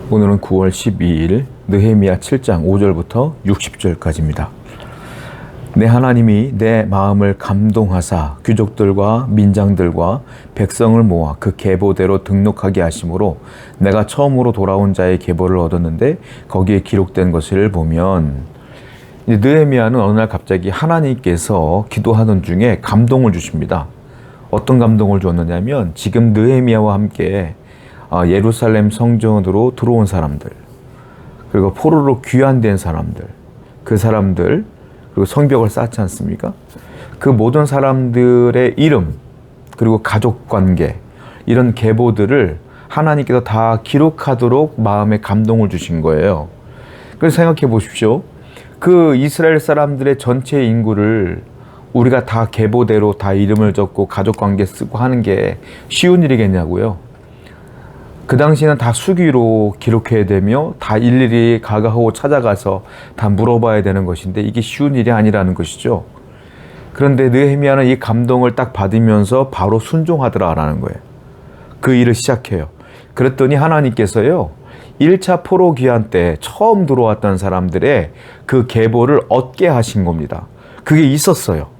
오늘은 9월 12일 느헤미야 7장 5절부터 60절까지입니다. 내 하나님이 내 마음을 감동하사 귀족들과 민장들과 백성을 모아 그 계보대로 등록하게 하심으로 내가 처음으로 돌아온 자의 계보를 얻었는데 거기에 기록된 것을 보면 느헤미야는 어느 날 갑자기 하나님께서 기도하는 중에 감동을 주십니다. 어떤 감동을 줬느냐면 지금 느헤미야와 함께 예루살렘 성전으로 들어온 사람들, 그리고 포로로 귀환된 사람들, 그 사람들, 그리고 성벽을 쌓지 않습니까? 그 모든 사람들의 이름, 그리고 가족관계, 이런 계보들을 하나님께서 다 기록하도록 마음에 감동을 주신 거예요. 그래서 생각해 보십시오. 그 이스라엘 사람들의 전체 인구를 우리가 다 계보대로 다 이름을 적고 가족관계 쓰고 하는 게 쉬운 일이겠냐고요. 그 당시에는 다 수기로 기록해야 되며 다 일일이 가가하고 찾아가서 다 물어봐야 되는 것인데 이게 쉬운 일이 아니라는 것이죠. 그런데 느헤미야는 이 감동을 딱 받으면서 바로 순종하더라라는 거예요. 그 일을 시작해요. 그랬더니 하나님께서요, 1차 포로 귀환 때 처음 들어왔던 사람들의 그 계보를 얻게 하신 겁니다. 그게 있었어요.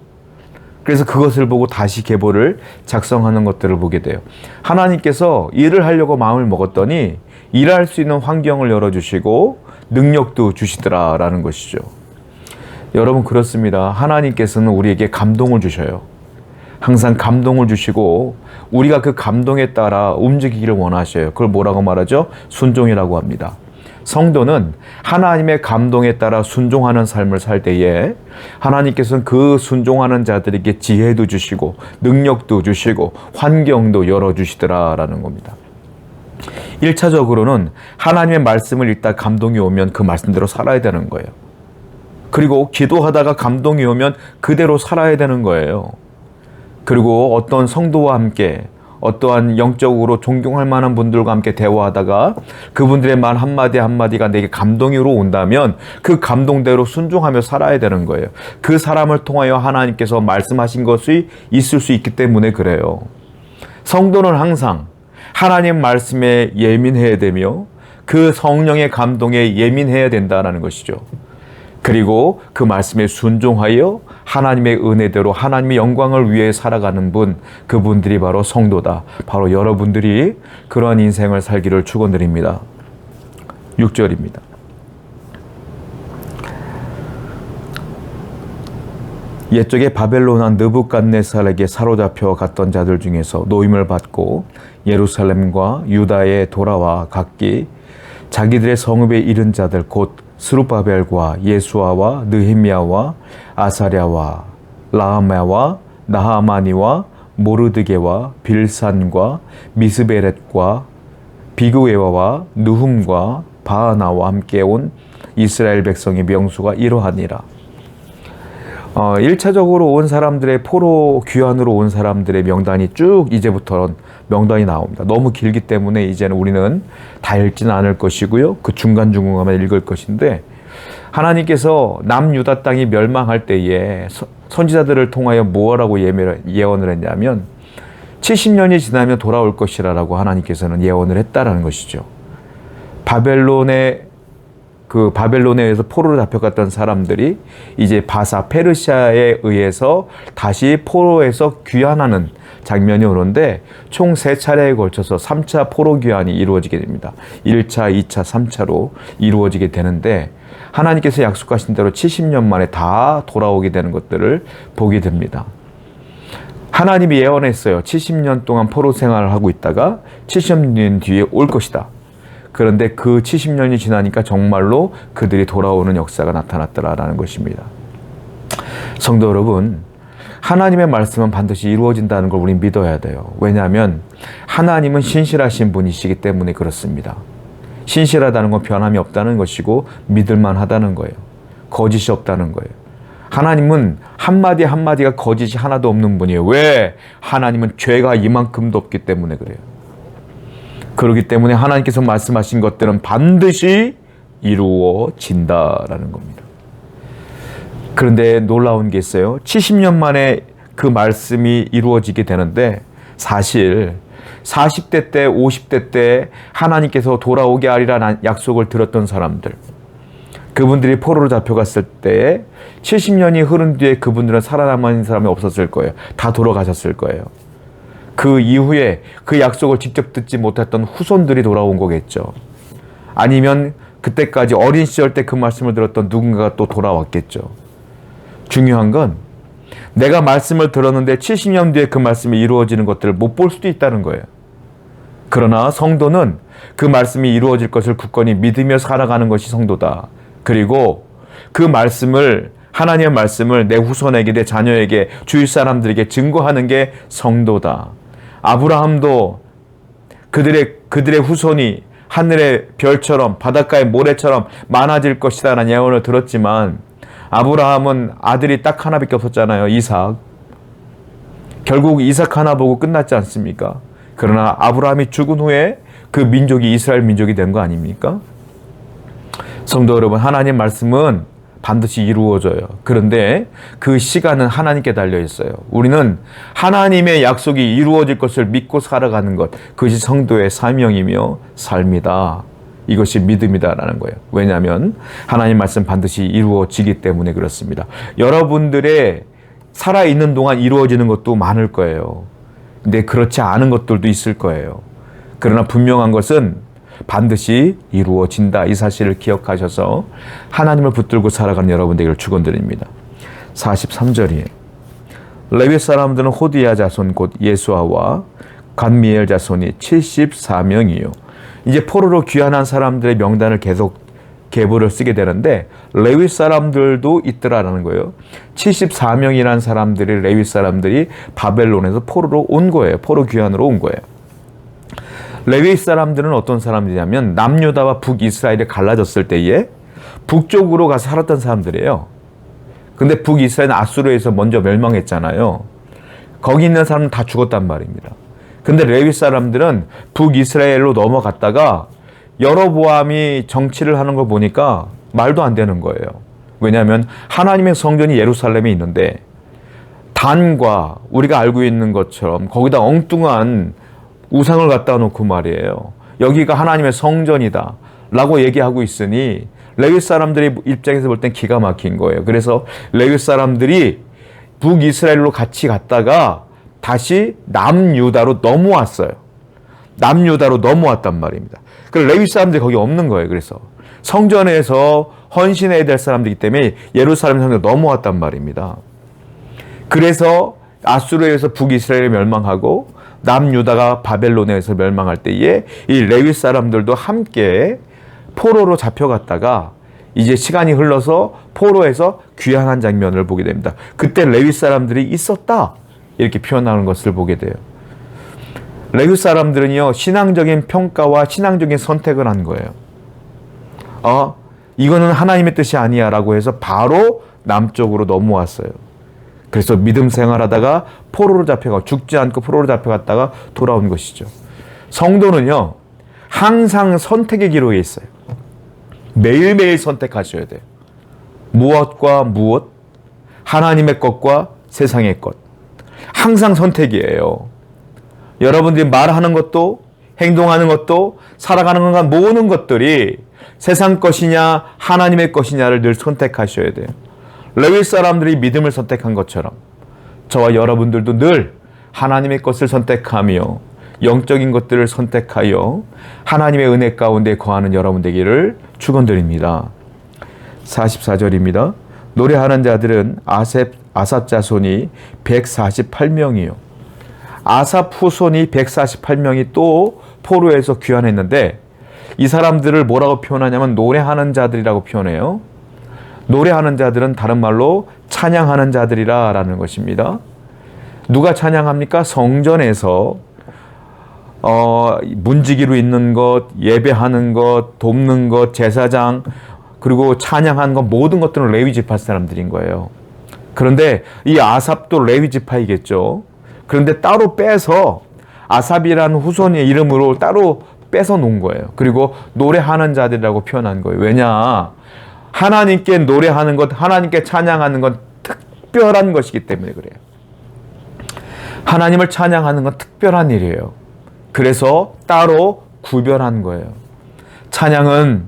그래서 그것을 보고 다시 계보를 작성하는 것들을 보게 돼요. 하나님께서 일을 하려고 마음을 먹었더니 일할 수 있는 환경을 열어주시고 능력도 주시더라라는 것이죠. 여러분, 그렇습니다. 하나님께서는 우리에게 감동을 주셔요. 항상 감동을 주시고 우리가 그 감동에 따라 움직이기를 원하셔요. 그걸 뭐라고 말하죠? 순종이라고 합니다. 성도는 하나님의 감동에 따라 순종하는 삶을 살 때에 하나님께서는 그 순종하는 자들에게 지혜도 주시고 능력도 주시고 환경도 열어주시더라라는 겁니다. 1차적으로는 하나님의 말씀을 읽다 감동이 오면 그 말씀대로 살아야 되는 거예요. 그리고 기도하다가 감동이 오면 그대로 살아야 되는 거예요. 그리고 어떤 성도와 함께 어떠한 영적으로 존경할 만한 분들과 함께 대화하다가 그분들의 말 한마디 한마디가 내게 감동으로 온다면 그 감동대로 순종하며 살아야 되는 거예요. 그 사람을 통하여 하나님께서 말씀하신 것이 있을 수 있기 때문에 그래요. 성도는 항상 하나님 말씀에 예민해야 되며 그 성령의 감동에 예민해야 된다는 것이죠. 그리고 그 말씀에 순종하여 하나님의 은혜대로 하나님의 영광을 위해 살아가는 분, 그분들이 바로 성도다. 바로 여러분들이 그러한 인생을 살기를 축원드립니다. 6절입니다. 옛적에 바벨론 왕 느부갓네살에게 사로잡혀 갔던 자들 중에서 노임을 받고 예루살렘과 유다에 돌아와 각기 자기들의 성읍에 이른 자들 곧 스룹바벨과 예수아와 느헤미야와 아사랴와 라하마와 나하마니와 모르드게와 빌산과 미스베렛과 비그웨와 느훔과 바하나와 함께 온 이스라엘 백성의 명수가 이러하니라. 1차적으로 온 사람들의 포로 귀환으로 온 사람들의 명단이 쭉 이제부터는 명단이 나옵니다. 너무 길기 때문에 이제는 우리는 다 읽지는 않을 것이고요. 그 중간중간만 읽을 것인데 하나님께서 남유다 땅이 멸망할 때에 선지자들을 통하여 무엇라고 예언을 했냐면 70년이 지나면 돌아올 것이라고 하나님께서는 예언을 했다라는 것이죠. 바벨론에 의해서 포로로 잡혀갔던 사람들이 이제 바사 페르시아에 의해서 다시 포로에서 귀환하는 장면이 오는데 총 3차례에 걸쳐서 3차 포로 귀환이 이루어지게 됩니다. 1차, 2차, 3차로 이루어지게 되는데 하나님께서 약속하신 대로 70년 만에 다 돌아오게 되는 것들을 보게 됩니다. 하나님이 예언했어요. 70년 동안 포로 생활을 하고 있다가 70년 뒤에 올 것이다. 그런데 그 70년이 지나니까 정말로 그들이 돌아오는 역사가 나타났더라라는 것입니다. 성도 여러분, 하나님의 말씀은 반드시 이루어진다는 걸 우린 믿어야 돼요. 왜냐하면 하나님은 신실하신 분이시기 때문에 그렇습니다. 신실하다는 건 변함이 없다는 것이고 믿을만 하다는 거예요. 거짓이 없다는 거예요. 하나님은 한마디 한마디가 거짓이 하나도 없는 분이에요. 왜? 하나님은 죄가 이만큼도 없기 때문에 그래요. 그렇기 때문에 하나님께서 말씀하신 것들은 반드시 이루어진다라는 겁니다. 그런데 놀라운 게 있어요. 70년 만에 그 말씀이 이루어지게 되는데 사실 40대 때, 50대 때 하나님께서 돌아오게 하리라는 약속을 들었던 사람들, 그분들이 포로로 잡혀갔을 때 70년이 흐른 뒤에 그분들은 살아남은 사람이 없었을 거예요. 다 돌아가셨을 거예요. 그 이후에 그 약속을 직접 듣지 못했던 후손들이 돌아온 거겠죠. 아니면 그때까지 어린 시절 때 그 말씀을 들었던 누군가가 또 돌아왔겠죠. 중요한 건 내가 말씀을 들었는데 70년 뒤에 그 말씀이 이루어지는 것들을 못 볼 수도 있다는 거예요. 그러나 성도는 그 말씀이 이루어질 것을 굳건히 믿으며 살아가는 것이 성도다. 그리고 그 말씀을, 하나님의 말씀을 내 후손에게, 내 자녀에게, 주위 사람들에게 증거하는 게 성도다. 아브라함도 그들의 후손이 하늘의 별처럼 바닷가의 모래처럼 많아질 것이다 라는 예언을 들었지만 아브라함은 아들이 딱 하나밖에 없었잖아요. 이삭. 결국 이삭 하나 보고 끝났지 않습니까? 그러나 아브라함이 죽은 후에 그 민족이 이스라엘 민족이 된 거 아닙니까? 성도 여러분, 하나님 말씀은 반드시 이루어져요. 그런데 그 시간은 하나님께 달려 있어요. 우리는 하나님의 약속이 이루어질 것을 믿고 살아가는 것, 그것이 성도의 사명이며 삶이다. 이것이 믿음이다라는 거예요. 왜냐하면 하나님 말씀 반드시 이루어지기 때문에 그렇습니다. 여러분들의 살아있는 동안 이루어지는 것도 많을 거예요. 근데 그렇지 않은 것들도 있을 거예요. 그러나 분명한 것은 반드시 이루어진다. 이 사실을 기억하셔서 하나님을 붙들고 살아가는 여러분들에게 축원드립니다. 43절이에요. 레위 사람들은 호디야 자손 곧 예수아와 간미엘 자손이 74명이요. 이제 포로로 귀환한 사람들의 명단을 계속 계보를 쓰게 되는데 레위 사람들도 있더라라는 거예요. 74명이라는 사람들이, 레위 사람들이 바벨론에서 포로로 온 거예요. 포로 귀환으로 온 거예요. 레위 사람들은 어떤 사람들이냐면 남유다와 북이스라엘이 갈라졌을 때에 북쪽으로 가서 살았던 사람들이에요. 근데 북이스라엘은 아수르에서 먼저 멸망했잖아요. 거기 있는 사람은 다 죽었단 말입니다. 근데 레위 사람들은 북이스라엘로 넘어갔다가 여로보암이 정치를 하는 걸 보니까 말도 안 되는 거예요. 왜냐하면 하나님의 성전이 예루살렘에 있는데 단과 우리가 알고 있는 것처럼 거기다 엉뚱한 우상을 갖다 놓고 말이에요. 여기가 하나님의 성전이다 라고 얘기하고 있으니 레위 사람들의 입장에서 볼 땐 기가 막힌 거예요. 그래서 레위 사람들이 북이스라엘로 같이 갔다가 다시 남유다로 넘어왔어요. 남유다로 넘어왔단 말입니다. 그래서 레위 사람들이 거기 없는 거예요. 그래서 성전에서 헌신해야 될 사람들이기 때문에 예루살렘 성전 넘어왔단 말입니다. 그래서 아수르에서 북이스라엘이 멸망하고 남유다가 바벨론에서 멸망할 때에 이 레위 사람들도 함께 포로로 잡혀갔다가 이제 시간이 흘러서 포로에서 귀환한 장면을 보게 됩니다. 그때 레위 사람들이 있었다 이렇게 표현하는 것을 보게 돼요. 레위 사람들은요 신앙적인 평가와 신앙적인 선택을 한 거예요. 이거는 하나님의 뜻이 아니야 라고 해서 바로 남쪽으로 넘어왔어요. 그래서 믿음 생활하다가 포로로 잡혀가 죽지 않고 포로로 잡혀갔다가 돌아온 것이죠. 성도는요 항상 선택의 기로에 있어요. 매일매일 선택하셔야 돼요. 무엇과 무엇, 하나님의 것과 세상의 것, 항상 선택이에요. 여러분들이 말하는 것도 행동하는 것도 살아가는 것과 모든 것들이 세상 것이냐 하나님의 것이냐를 늘 선택하셔야 돼요. 레위 사람들이 믿음을 선택한 것처럼 저와 여러분들도 늘 하나님의 것을 선택하며 영적인 것들을 선택하여 하나님의 은혜 가운데 거하는 여러분 되기를 축원드립니다. 44절입니다. 노래하는 자들은 아삽 자손이 148명이요. 아삽 후손이 148명이 또 포로에서 귀환했는데 이 사람들을 뭐라고 표현하냐면 노래하는 자들이라고 표현해요. 노래하는 자들은 다른 말로 찬양하는 자들이라 라는 것입니다. 누가 찬양합니까? 성전에서 문지기로 있는 것, 예배하는 것, 돕는 것, 제사장, 그리고 찬양하는 것 모든 것들은 레위 지파 사람들인 거예요. 그런데 이 아삽도 레위 지파이겠죠. 그런데 따로 빼서 아삽이라는 후손의 이름으로 따로 빼서 놓은 거예요. 그리고 노래하는 자들이라고 표현한 거예요. 왜냐? 하나님께 노래하는 것, 하나님께 찬양하는 건 특별한 것이기 때문에 그래요. 하나님을 찬양하는 건 특별한 일이에요. 그래서 따로 구별한 거예요. 찬양은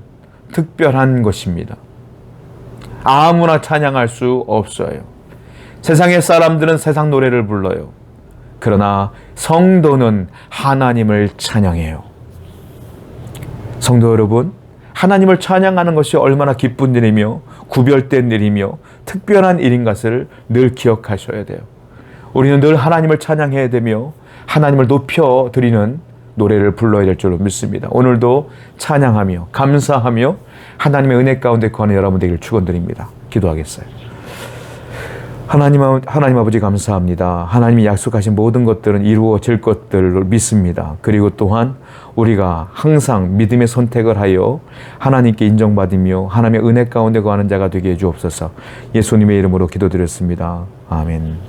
특별한 것입니다. 아무나 찬양할 수 없어요. 세상의 사람들은 세상 노래를 불러요. 그러나 성도는 하나님을 찬양해요. 성도 여러분, 하나님을 찬양하는 것이 얼마나 기쁜 일이며 구별된 일이며 특별한 일인 것을 늘 기억하셔야 돼요. 우리는 늘 하나님을 찬양해야 되며 하나님을 높여드리는 노래를 불러야 될 줄로 믿습니다. 오늘도 찬양하며 감사하며 하나님의 은혜 가운데 거하는 여러분 되기를 축원드립니다. 기도하겠어요. 하나님 아버지 감사합니다. 하나님이 약속하신 모든 것들은 이루어질 것들을 믿습니다. 그리고 또한 우리가 항상 믿음의 선택을 하여 하나님께 인정받으며 하나님의 은혜 가운데 거하는 자가 되게 해 주옵소서. 예수님의 이름으로 기도드렸습니다. 아멘.